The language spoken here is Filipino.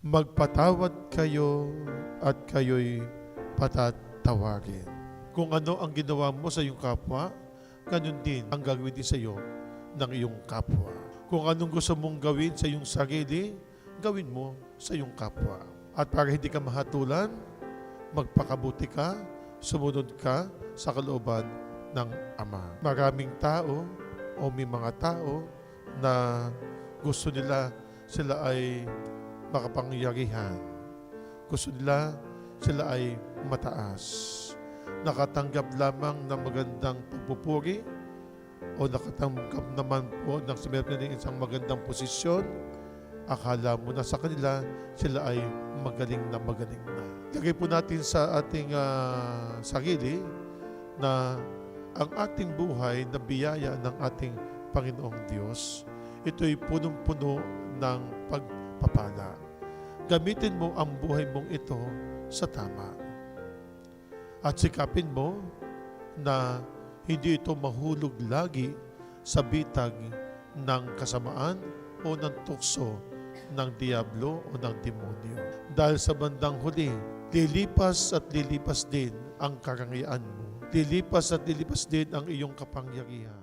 magpatawad kayo at kayo'y patatawagin. Kung ano ang ginawa mo sa iyong kapwa, ganun din ang gagawin din sa iyo ng iyong kapwa. Kung anong gusto mong gawin sa iyong sarili, gawin mo sa iyong kapwa. At para hindi ka mahatulan, magpakabuti ka, sumunod ka sa kalooban ng Ama. Maraming tao o may mga tao na gusto nila sila ay makapangyarihan. Gusto nila sila ay mataas. Nakatanggap lamang ng magandang pagpupuri o nakatanggap naman po ng meron ng isang magandang posisyon, akala mo na sa kanila sila ay magaling na magaling na. Lagay po natin sa ating sarili na ang ating buhay na biyaya ng ating Panginoong Diyos, ito'y punong-puno ng pagpapala. Gamitin mo ang buhay mong ito sa tama. At sikapin mo na hindi ito mahulog lagi sa bitag ng kasamaan o ng tukso ng diablo o ng demonyo. Dahil sa bandang huli, lilipas at lilipas din ang karangyaan mo. Lilipas at lilipas din ang iyong kapangyarihan.